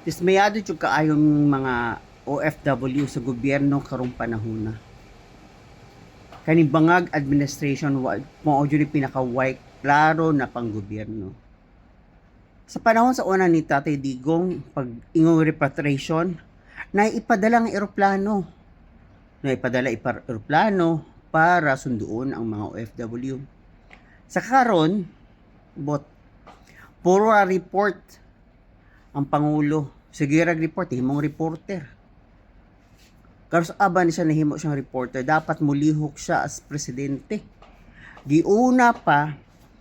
Dismayado jud kaayong mga OFW sa gobyerno karong panahon na. Kani bangag administration mao jud pinaka-white klaro na panggobyerno. Sa panahon sa una ni Tatay Digong, pag ingong repatriation, naipadala ng eroplano. Naipadala eroplano para sunduon ang mga OFW. Sa karon, bot puro report ang Pangulo. Sige report, himong reporter. Karon sa aba ni siya nahimo siyang reporter, dapat mulihok siya as presidente. Giuna pa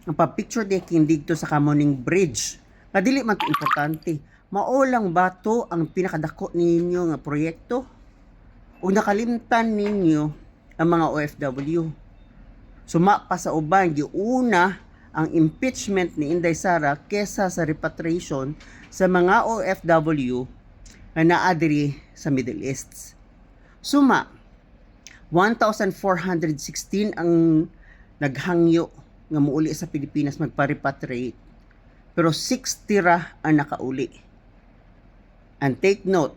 ang pa-picture taking dito sa Kamuning Bridge. Na dili man to importante. Mao lang ba to ang pinakadako ninyo nga proyekto? O nakalimtan ninyo ang mga OFW? Suma pa sa uban, giuna ang impeachment ni Inday Sara kesa sa repatriation sa mga OFW na naadiri sa Middle East. Suma, 1,416 ang naghangyo nga muuli sa Pilipinas magpa-repatriate. Pero 60 ra ang nakauli. And take note,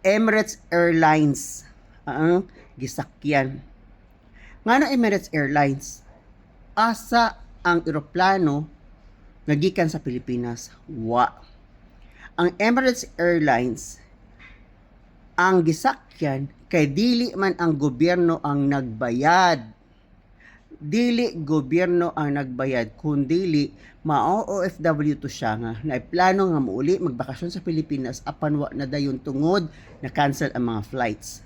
Emirates Airlines ang gisakyan. Nga na Emirates Airlines, asa ang eroplano nagikan sa Pilipinas? Wa. Ang Emirates Airlines ang gisakyan kay dili man ang gobyerno ang nagbayad. Dili gobyerno ang nagbayad, kundi mao OFW to siya nga naiplano nga muuli magbakasyon sa Pilipinas apan wa na dayon tungod na cancel ang mga flights.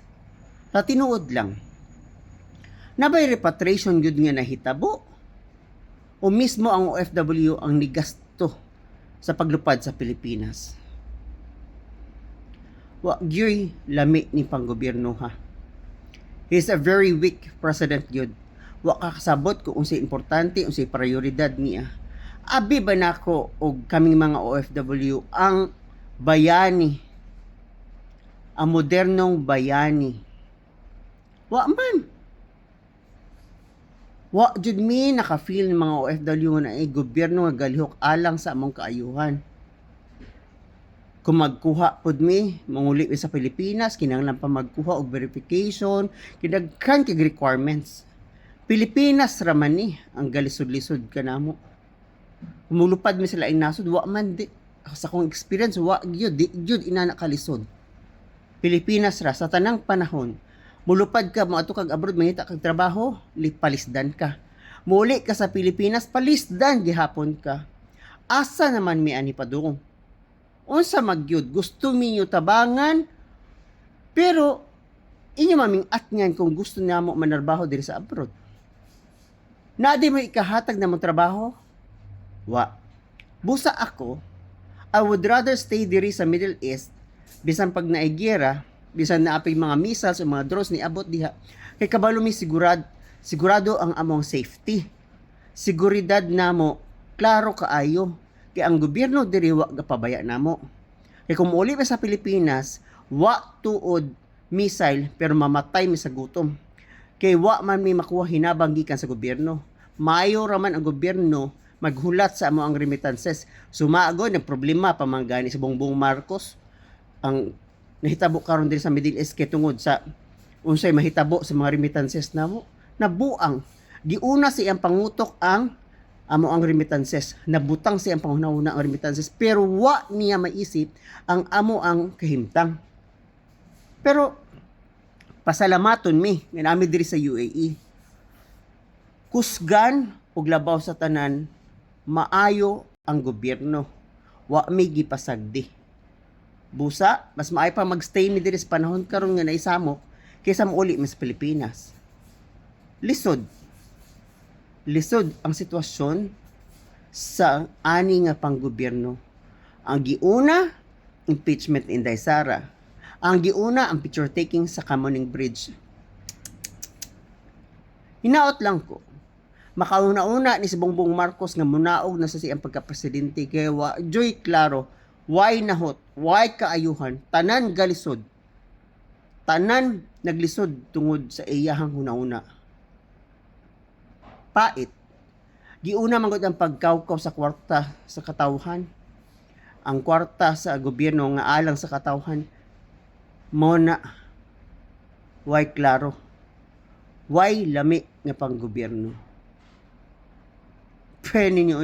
Sa tinuod lang, nabay repatriation gyud nga nahitabo o mismo ang OFW ang nigasto sa paglupad sa Pilipinas. Wa gyud lami ni panggobyerno ha. He's a very weak president gyud. Wa kakasabot kung unsay importante, unsay prioridad niya. Abi ba nako og kaming mga OFW ang bayani, ang modernong bayani? Wa man. Wa jud mi naka-feel ng mga OFW na gobyerno nga galihok alang sa among kaayuhan. Kung magkuha pod mi manguli sa Pilipinas, kinahanglan pa magkuha og verification, kinagkan kay requirements. Pilipinas raman ni ang galisod-lisod kanamo. Kumulupad mi sila nasod, wa man di. Sa kong experience, wa gyud di gyud ina nakalisod. Pilipinas ra sa tanang panahon, mulupad ka mo ato kag abroad mangita kag trabaho, palisdan ka. Muli ka sa Pilipinas, palisdan gihapon ka. Asa naman mi ani padung? Unsa magyud gusto minyo tabangan pero inyo maming atngan kung gusto namo manarbaho diri sa abroad. Na di mo ikahatag na mong trabaho? Wa. Busa ako, I would rather stay diri sa Middle East bisan pag naigera, bisan na apay mga missiles o mga drones ni abot diha. Kay kabalo mi sigurado ang among safety. Seguridad namo klaro kaayo. Kay ang gobyerno diri wa gapabaya namo. Kay kung uli pa sa Pilipinas, wa tuod missile pero mamatay mi sa gutom. Kay wa man mi makuha hinabang gikan sa gobyerno. Maayo raman ang gobyerno maghulat sa amo ang remittances. Sumaago ng problema pamanggani si Bongbong Marcos ang nahitabo karon diri sa Middle East kay tungod sa unsay mahitabo sa mga remittances namo. Nabuang giuna siyang pangutok ang amo ang remittances, nabutang siyang panghunahuna ang remittances pero wa niya maisip ang amo ang kahimtang. Pero pasalamaton mi nga nami diri sa UAE. Kusgan ug labaw sa tanan, maayo ang gobyerno. Wa mi gipasagdi. Busa, mas maayo pa magstay mi diri sa panahon karon nga naisamok kaysa mauli mi sa Pilipinas. Lisod ang sitwasyon sa ani nga panggobyerno. Ang giuna, impeachment ni Inday Sara. Ang giuna, ang picture taking sa Kamuning Bridge. Hinaot lang ko, makauna-una ni si Bongbong Marcos nga munaog na sa siyang pagka-presidente kaya joy klaro, why nahot, why kaayuhan, tanan galisod. Tanan naglisod tungod sa iyahang hunauna. Pait. Giuna man gud ang pagkawkaw sa kwarta sa katawhan. ang kwarta sa gobyerno nga alang sa katawhan mo na way klaro, way lami nga pang gobyerno. Pwede ninyo